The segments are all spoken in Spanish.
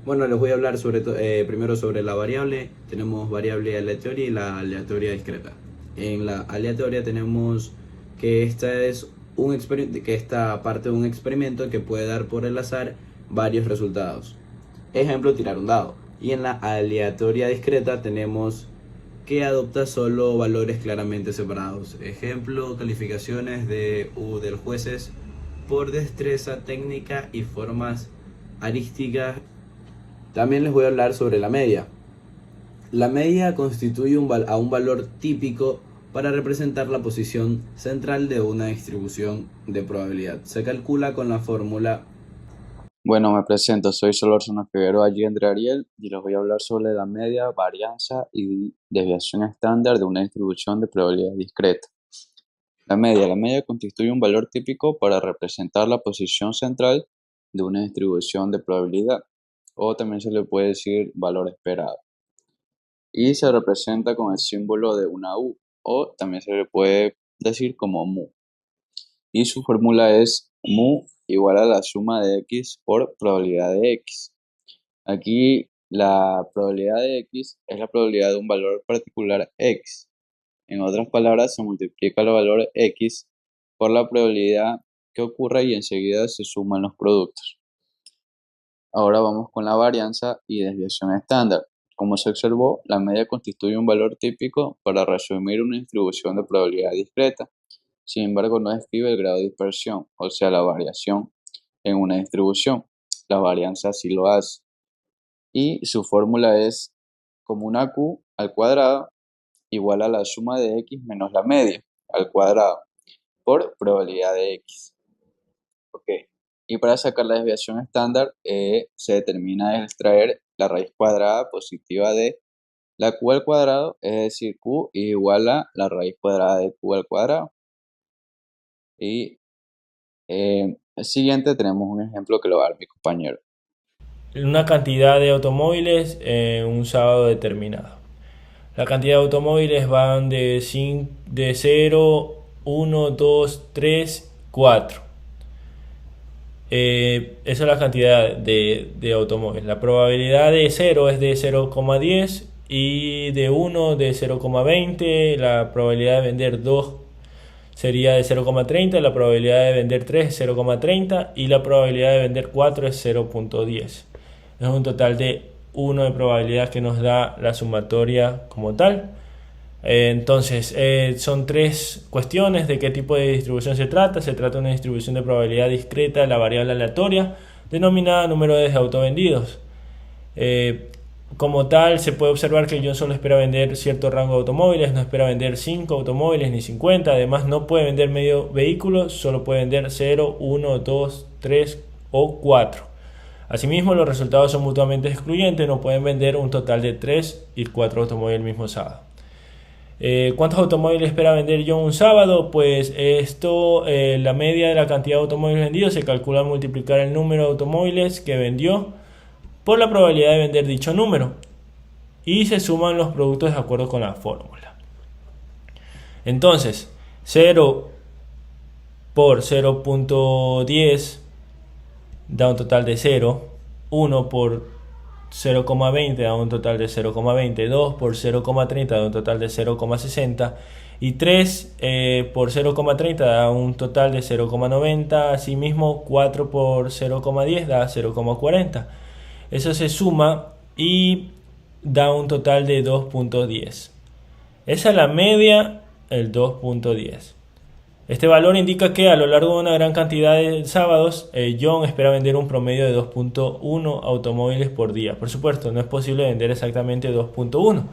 Bueno, les voy a hablar primero sobre la variable. Tenemos variable aleatoria y la aleatoria discreta. En la aleatoria tenemos que que esta parte de un experimento que puede dar por el azar varios resultados. Ejemplo, tirar un dado. Y en la aleatoria discreta tenemos que adopta solo valores claramente separados. Ejemplo, calificaciones de los jueces por destreza técnica y formas arísticas. También les voy a hablar sobre la media. La media constituye a un valor típico para representar la posición central de una distribución de probabilidad. Se calcula con la fórmula. Bueno, me presento, soy Solórzano Figueroa Allende Ariel y les voy a hablar sobre la media, varianza y desviación estándar de una distribución de probabilidad discreta. La media constituye un valor típico para representar la posición central de una distribución de probabilidad, o también se le puede decir valor esperado, y se representa con el símbolo de una U, o también se le puede decir como mu. Y su fórmula es mu igual a la suma de x por probabilidad de x. Aquí la probabilidad de x es la probabilidad de un valor particular x. En otras palabras, se multiplica el valor x por la probabilidad que ocurra y enseguida se suman los productos. Ahora vamos con la varianza y desviación estándar. Como se observó, la media constituye un valor típico para resumir una distribución de probabilidad discreta. Sin embargo, no describe el grado de dispersión, o sea, la variación en una distribución. La varianza sí lo hace. Y su fórmula es como una q al cuadrado igual a la suma de x menos la media al cuadrado por probabilidad de x. Ok. Y para sacar la desviación estándar se determina extraer la raíz cuadrada positiva de la q al cuadrado, es decir, q igual a la raíz cuadrada de q al cuadrado. Y el siguiente tenemos un ejemplo que lo va a dar mi compañero. Una cantidad de automóviles en un sábado determinado. La cantidad de automóviles van de 0, 1, 2, 3, 4. Esa es la cantidad de automóviles. La probabilidad de 0 es de 0,10 y de 1 de 0,20. La probabilidad de vender 2 sería de 0,30. La probabilidad de vender 3 es 0,30 y la probabilidad de vender 4 es 0,10. Es un total de 1 de probabilidad que nos da la sumatoria como tal. Entonces, son tres cuestiones de qué tipo de distribución se trata. Se trata de una distribución de probabilidad discreta de la variable aleatoria, denominada número de autovendidos. Como tal, se puede observar que John solo espera vender cierto rango de automóviles, no espera vender 5 automóviles ni 50. Además, no puede vender medio vehículo, solo puede vender 0, 1, 2, 3 o 4. Asimismo, los resultados son mutuamente excluyentes, no pueden vender un total de 3 y 4 automóviles el mismo sábado. ¿Cuántos automóviles espera vender John un sábado? Pues la media de la cantidad de automóviles vendidos se calcula al multiplicar el número de automóviles que vendió por la probabilidad de vender dicho número y se suman los productos de acuerdo con la fórmula. Entonces, 0 por 0,10 da un total de 0, 1 por 0,20 da un total de 0,20, 2 por 0,30 da un total de 0,60 y 3 por 0,30 da un total de 0,90. Asimismo, 4 por 0,10 da 0,40. Eso se suma y da un total de 2,10. Esa es la media, el 2,10. Este valor indica que a lo largo de una gran cantidad de sábados, John espera vender un promedio de 2,1 automóviles por día. Por supuesto, no es posible vender exactamente 2,1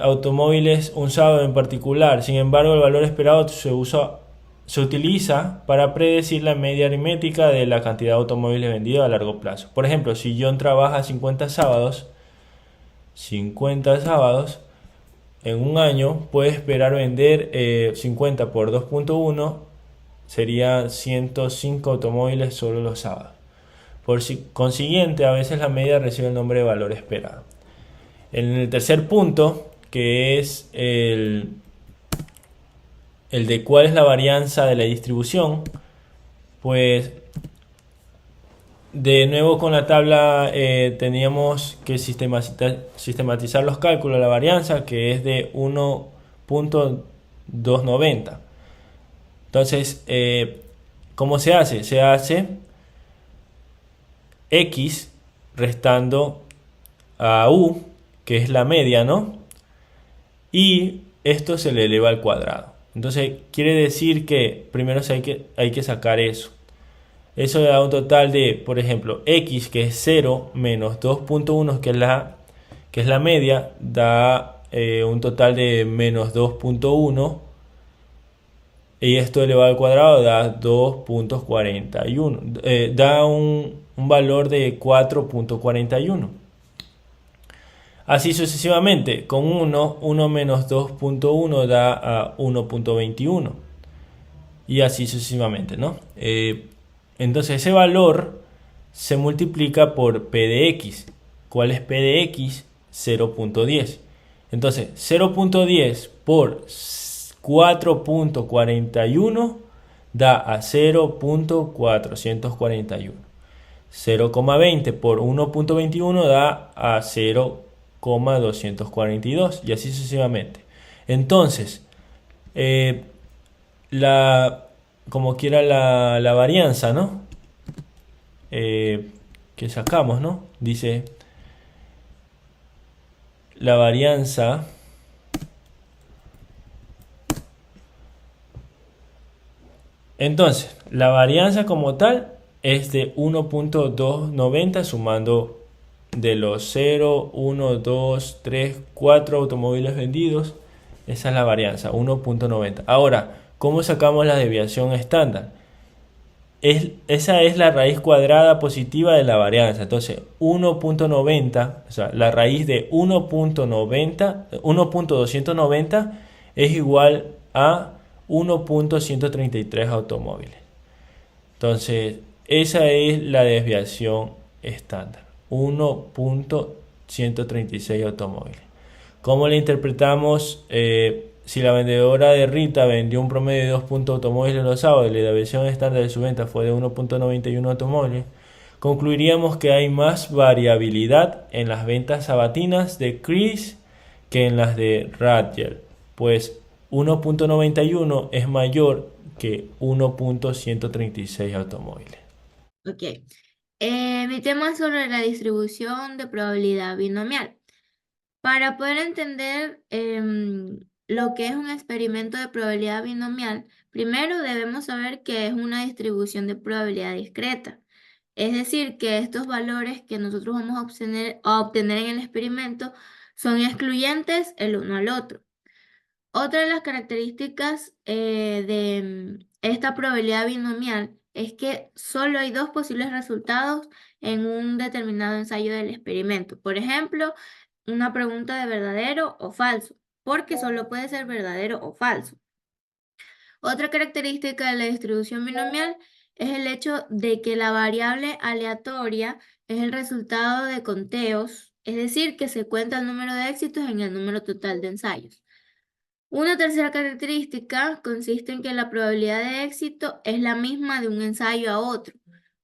automóviles un sábado en particular. Sin embargo, el valor esperado se utiliza para predecir la media aritmética de la cantidad de automóviles vendidos a largo plazo. Por ejemplo, si John trabaja 50 sábados, en un año puede esperar vender 50 por 2,1, sería 105 automóviles solo los sábados. Por consiguiente, a veces la media recibe el nombre de valor esperado. En el tercer punto, que es el de cuál es la varianza de la distribución, pues De nuevo con la tabla teníamos que sistematizar los cálculos de la varianza, que es de 1.290. Entonces, ¿cómo se hace? Se hace x restando a u, que es la media, ¿no? Y esto se le eleva al cuadrado. Entonces, quiere decir que primero hay que sacar eso. Eso da un total de, por ejemplo, x, que es 0, menos 2.1, que es la media, da un total de menos 2.1. Y esto elevado al cuadrado da 2.41. Da un valor de 4.41. Así sucesivamente, con 1 menos 2.1 da a 1.21. Y así sucesivamente, ¿no? Entonces ese valor se multiplica por P de X. ¿Cuál es P de X? 0.10. Entonces 0.10 por 4.41 da a 0.441. 0,20 por 1.21 da a 0,242 y así sucesivamente. Entonces, eh, la, como quiera la varianza, ¿no? Que sacamos, ¿no? Dice la varianza entonces, la varianza como tal es de 1.290 sumando de los 0, 1, 2, 3, 4 automóviles vendidos. Esa es la varianza, 1.90. Ahora, ¿cómo sacamos la desviación estándar? Esa es la raíz cuadrada positiva de la varianza. Entonces, 1.90, o sea, la raíz de 1.290 es igual a 1.133 automóviles. Entonces, esa es la desviación estándar, 1.136 automóviles. ¿Cómo la interpretamos? Si la vendedora de Rita vendió un promedio de 2 automóviles los sábados y la desviación estándar de su venta fue de 1.91 automóviles, concluiríamos que hay más variabilidad en las ventas sabatinas de Chris que en las de Radger, pues 1.91 es mayor que 1.136 automóviles. Ok. Mi tema es sobre la distribución de probabilidad binomial. Para poder entender lo que es un experimento de probabilidad binomial, primero debemos saber que es una distribución de probabilidad discreta. Es decir, que estos valores que nosotros vamos a obtener en el experimento son excluyentes el uno al otro. Otra de las características de esta probabilidad binomial es que solo hay dos posibles resultados en un determinado ensayo del experimento. Por ejemplo, una pregunta de verdadero o falso, porque solo puede ser verdadero o falso. Otra característica de la distribución binomial es el hecho de que la variable aleatoria es el resultado de conteos, es decir, que se cuenta el número de éxitos en el número total de ensayos. Una tercera característica consiste en que la probabilidad de éxito es la misma de un ensayo a otro.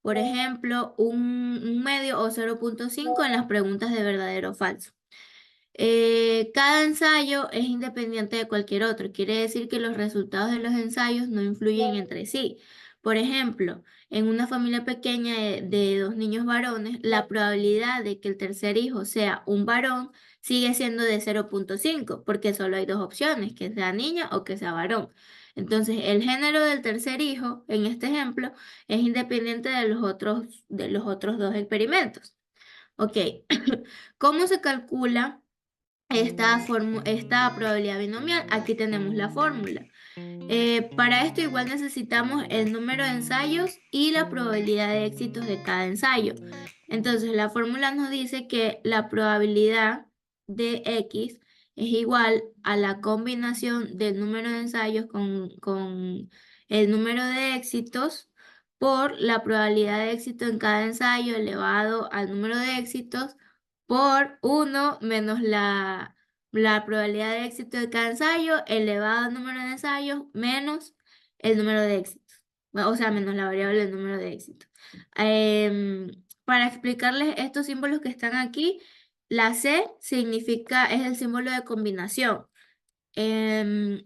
Por ejemplo, un medio o 0.5 en las preguntas de verdadero o falso. Cada ensayo es independiente de cualquier otro. Quiere decir que los resultados de los ensayos no influyen entre sí. Por ejemplo, en una familia pequeña de dos niños varones, la probabilidad de que el tercer hijo sea un varón sigue siendo de 0.5, porque solo hay dos opciones, que sea niña o que sea varón. Entonces, el género del tercer hijo, en este ejemplo, es independiente de los otros dos experimentos. Ok, ¿cómo se calcula esta probabilidad binomial? Aquí tenemos la fórmula. Para esto igual necesitamos el número de ensayos y la probabilidad de éxitos de cada ensayo. Entonces la fórmula nos dice que la probabilidad de X es igual a la combinación del número de ensayos con el número de éxitos por la probabilidad de éxito en cada ensayo elevado al número de éxitos por 1 menos la probabilidad de éxito de cada ensayo elevado al número de ensayos menos el número de éxitos. bueno, o sea, menos la variable del número de éxito. Para explicarles estos símbolos que están aquí, la C significa, es el símbolo de combinación.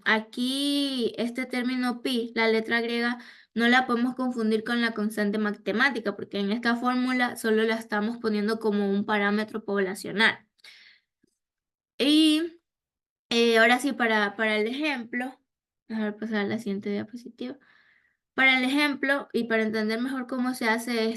Aquí este término pi, la letra griega, no la podemos confundir con la constante matemática, porque en esta fórmula solo la estamos poniendo como un parámetro poblacional. Y ahora sí, para el ejemplo, dejar pasar a la siguiente diapositiva. Para el ejemplo y para entender mejor cómo se hace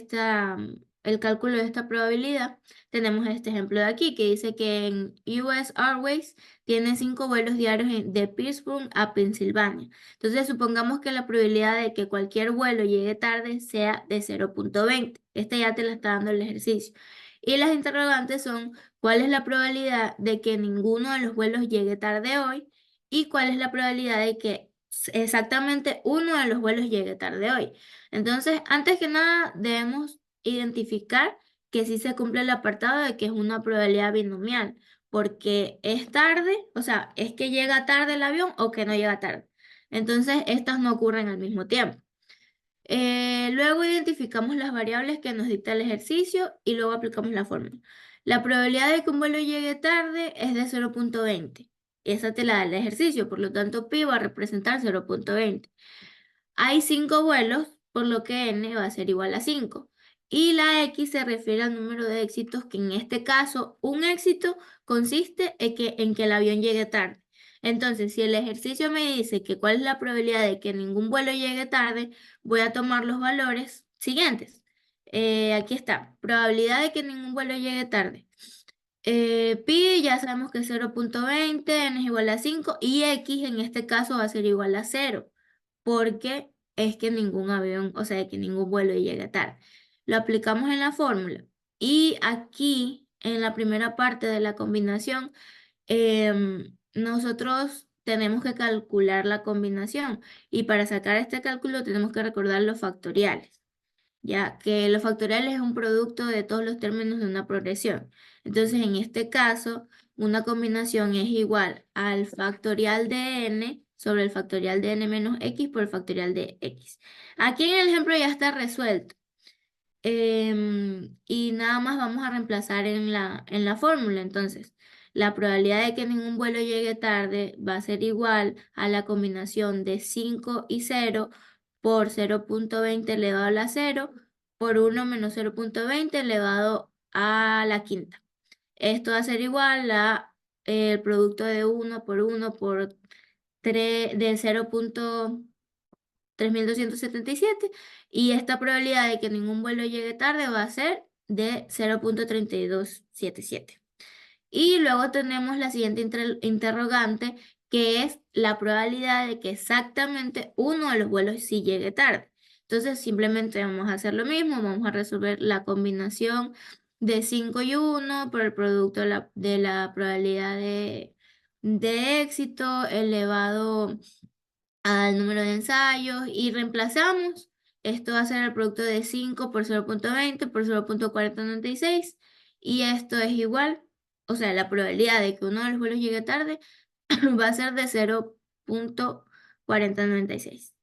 el cálculo de esta probabilidad, tenemos este ejemplo de aquí que dice que en US Airways tiene 5 vuelos diarios de Pittsburgh a Pensilvania. Entonces supongamos que la probabilidad de que cualquier vuelo llegue tarde sea de 0.20. Este ya te lo está dando el ejercicio. Y las interrogantes son: ¿cuál es la probabilidad de que ninguno de los vuelos llegue tarde hoy? ¿Y cuál es la probabilidad de que exactamente uno de los vuelos llegue tarde hoy? Entonces, antes que nada, debemos identificar que sí se cumple el apartado de que es una probabilidad binomial, porque es tarde, o sea, es que llega tarde el avión o que no llega tarde. Entonces, estas no ocurren al mismo tiempo. Luego identificamos las variables que nos dicta el ejercicio y luego aplicamos la fórmula. La probabilidad de que un vuelo llegue tarde es de 0.20. Esa te la da el ejercicio, por lo tanto pi va a representar 0.20. Hay 5 vuelos, por lo que n va a ser igual a 5. Y la x se refiere al número de éxitos, que en este caso un éxito consiste en que el avión llegue tarde. Entonces, si el ejercicio me dice que cuál es la probabilidad de que ningún vuelo llegue tarde, voy a tomar los valores siguientes. Aquí está, probabilidad de que ningún vuelo llegue tarde. Pi ya sabemos que es 0.20, n es igual a 5 y x en este caso va a ser igual a 0, porque es que ningún avión, o sea, que ningún vuelo llegue tarde. Lo aplicamos en la fórmula y aquí en la primera parte de la combinación, nosotros tenemos que calcular la combinación y para sacar este cálculo tenemos que recordar los factoriales, ya que los factoriales es un producto de todos los términos de una progresión. Entonces, en este caso, una combinación es igual al factorial de n sobre el factorial de n menos x por el factorial de x. Aquí en el ejemplo ya está resuelto. Y nada más vamos a reemplazar en la fórmula. Entonces, la probabilidad de que ningún vuelo llegue tarde va a ser igual a la combinación de 5 y 0 por 0.20 elevado a la 0 por 1 menos 0.20 elevado a la quinta. Esto va a ser igual a el producto de 1 por 3 de 0.3277 y esta probabilidad de que ningún vuelo llegue tarde va a ser de 0.3277. Y luego tenemos la siguiente interrogante, que es la probabilidad de que exactamente uno de los vuelos sí llegue tarde. Entonces simplemente vamos a hacer lo mismo, vamos a resolver la combinación de 5 y 1 por el producto de la probabilidad de éxito elevado al número de ensayos y reemplazamos. Esto va a ser el producto de 5 por 0.20 por 0.4096 y esto es igual, o sea, la probabilidad de que uno de los vuelos llegue tarde va a ser de 0.4096.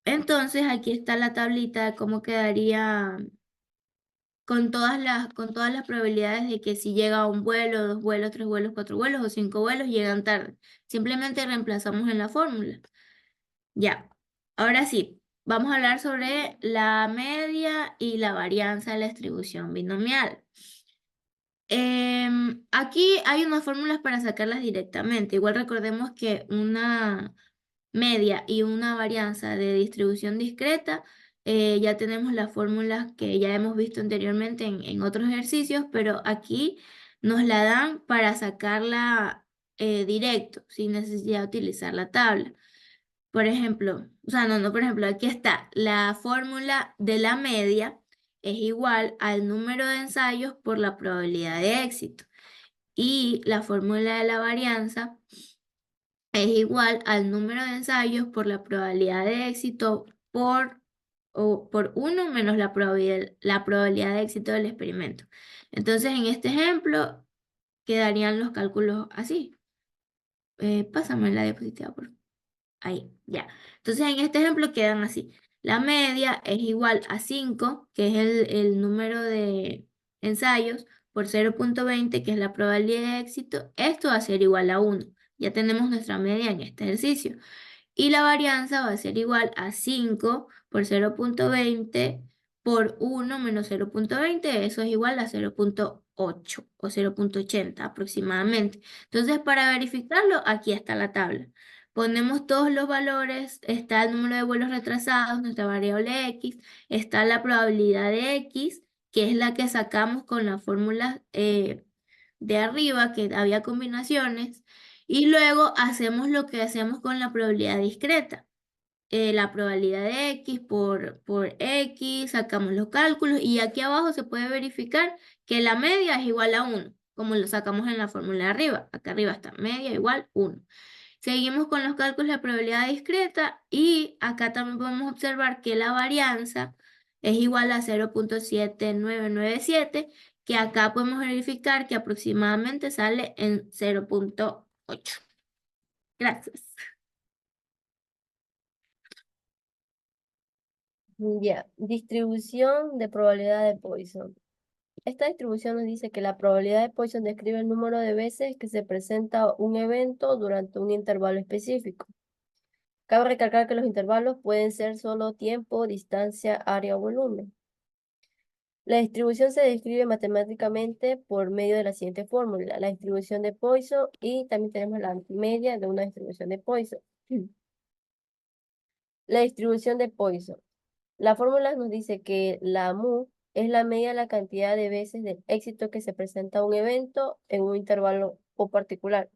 Entonces aquí está la tablita de cómo quedaría con todas las probabilidades de que si llega un vuelo, 2 vuelos, 3 vuelos, 4 vuelos o 5 vuelos llegan tarde. Simplemente reemplazamos en la fórmula. Ya, ahora sí, vamos a hablar sobre la media y la varianza de la distribución binomial. Aquí hay unas fórmulas para sacarlas directamente. Igual recordemos que una media y una varianza de distribución discreta, ya tenemos las fórmulas que ya hemos visto anteriormente en otros ejercicios, pero aquí nos la dan para sacarla directo, sin necesidad de utilizar la tabla. Por ejemplo, o sea, no, por ejemplo, aquí está la fórmula de la media es igual al número de ensayos por la probabilidad de éxito. Y la fórmula de la varianza es igual al número de ensayos por la probabilidad de éxito por 1 menos la probabilidad de éxito del experimento. Entonces, en este ejemplo, quedarían los cálculos así. Pásame la diapositiva, por favor. Ahí, ya. Entonces, en este ejemplo quedan así. La media es igual a 5, que es el número de ensayos, por 0,20, que es la probabilidad de éxito. Esto va a ser igual a 1. Ya tenemos nuestra media en este ejercicio. Y la varianza va a ser igual a 5 por 0,20 por 1 menos 0,20. Eso es igual a 0,8 o 0,80 aproximadamente. Entonces, para verificarlo, aquí está la tabla. Ponemos todos los valores, está el número de vuelos retrasados, nuestra variable X, está la probabilidad de X, que es la que sacamos con la fórmula de arriba, que había combinaciones, y luego hacemos lo que hacemos con la probabilidad discreta. La probabilidad de X por X, sacamos los cálculos y aquí abajo se puede verificar que la media es igual a 1, como lo sacamos en la fórmula de arriba. Acá arriba está media igual 1. Seguimos con los cálculos de probabilidad discreta y acá también podemos observar que la varianza es igual a 0,7997, que acá podemos verificar que aproximadamente sale en 0,8. Gracias. Ya, distribución de probabilidad de Poisson. Esta distribución nos dice que la probabilidad de Poisson describe el número de veces que se presenta un evento durante un intervalo específico. Cabe recalcar que los intervalos pueden ser solo tiempo, distancia, área o volumen. La distribución se describe matemáticamente por medio de la siguiente fórmula, la distribución de Poisson, y también tenemos la media de una distribución de Poisson. La distribución de Poisson. La fórmula nos dice que la mu es la media de la cantidad de veces del éxito que se presenta un evento en un intervalo o particular.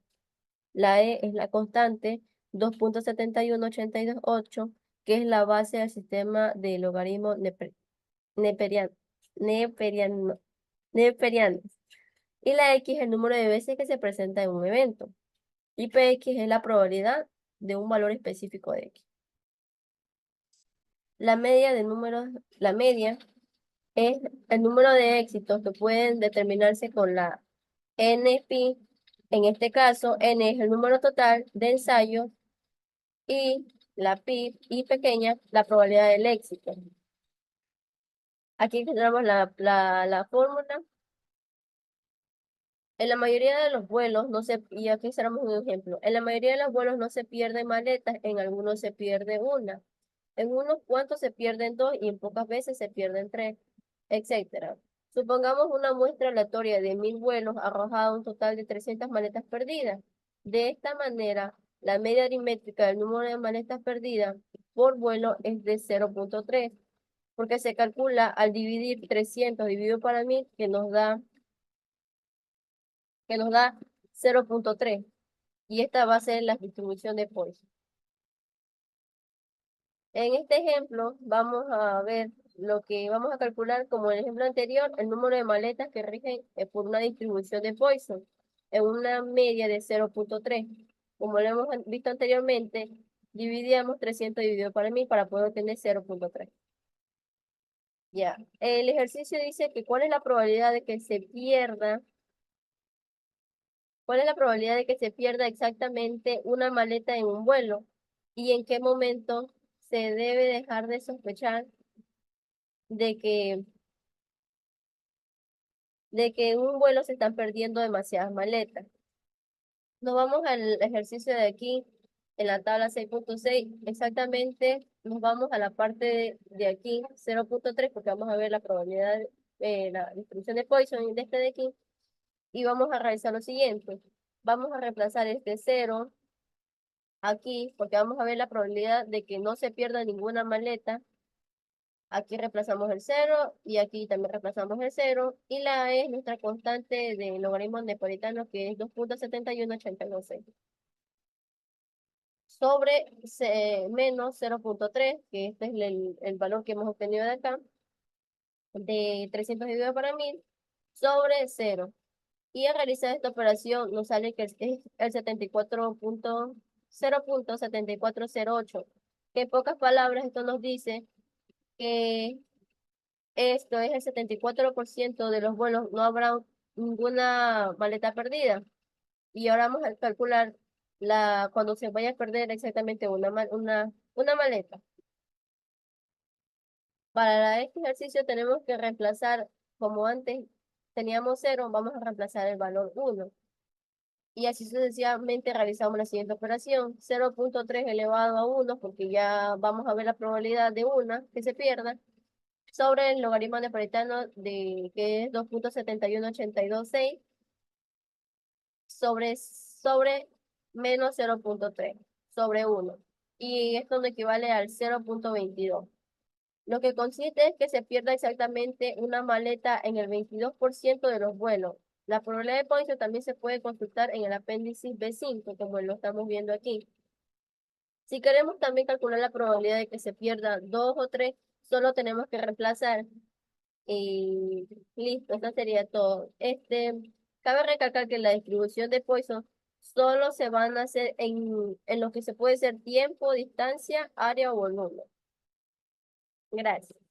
La e es la constante 2,71828, que es la base del sistema de logaritmos neperianos. Y la x es el número de veces que se presenta en un evento. Y px es la probabilidad de un valor específico de x. La media es el número de éxitos que pueden determinarse con la NP. En este caso, N es el número total de ensayos y la pi, y pequeña, la probabilidad del éxito. Aquí tenemos la fórmula. En la mayoría de los vuelos y aquí seremos un ejemplo, en la mayoría de los vuelos no se pierden maletas, en algunos se pierde una, en unos cuantos se pierden dos y en pocas veces se pierden tres, etcétera. Supongamos una muestra aleatoria de 1000 vuelos arrojada un total de 300 maletas perdidas. De esta manera, la media aritmética del número de maletas perdidas por vuelo es de 0,3, porque se calcula al dividir 300 dividido para 1000, que nos da 0,3, y esta va a ser la distribución de Poisson. En este ejemplo vamos a ver lo que vamos a calcular como en el ejemplo anterior, el número de maletas que rigen por una distribución de Poisson en una media de 0,3. Como lo hemos visto anteriormente, dividíamos 300 dividido para 1000 para poder obtener 0,3. Ya, el ejercicio dice que cuál es la probabilidad de que se pierda. ¿Cuál es la probabilidad de que se pierda exactamente una maleta en un vuelo? ¿Y en qué momento se debe dejar de sospechar de que en un vuelo se están perdiendo demasiadas maletas? Nos vamos al ejercicio de aquí, en la tabla 6,6. Exactamente, nos vamos a la parte de aquí, 0,3, porque vamos a ver la probabilidad, la distribución de Poisson de este de aquí. Y vamos a realizar lo siguiente. Vamos a reemplazar este 0 aquí, porque vamos a ver la probabilidad de que no se pierda ninguna maleta. Aquí reemplazamos el 0 y aquí también reemplazamos el 0. Y la E es nuestra constante de logaritmo neapolitano, que es 2,71826. Sobre menos 0,3, que este es el valor que hemos obtenido de acá, de 300 dividido para 1000, sobre 0. Y al realizar esta operación nos sale que es el 0,7408. Que en pocas palabras esto nos dice que esto es el 74% de los vuelos, no habrá ninguna maleta perdida. Y ahora vamos a calcular cuando se vaya a perder exactamente una maleta. Para este ejercicio tenemos que reemplazar, como antes teníamos 0, vamos a reemplazar el valor 1. Y así sucesivamente realizamos la siguiente operación, 0.3 elevado a 1, porque ya vamos a ver la probabilidad de una que se pierda, sobre el logaritmo neapolitano que es 2.71826, sobre menos 0.3, sobre 1. Y esto nos equivale al 0.22. Lo que consiste es que se pierda exactamente una maleta en el 22% de los vuelos. La probabilidad de Poisson también se puede consultar en el apéndice B5, como lo estamos viendo aquí. Si queremos también calcular la probabilidad de que se pierda 2 o 3, solo tenemos que reemplazar y listo, eso sería todo. Cabe recalcar que la distribución de Poisson solo se van a hacer en lo que se puede ser tiempo, distancia, área o volumen. Gracias.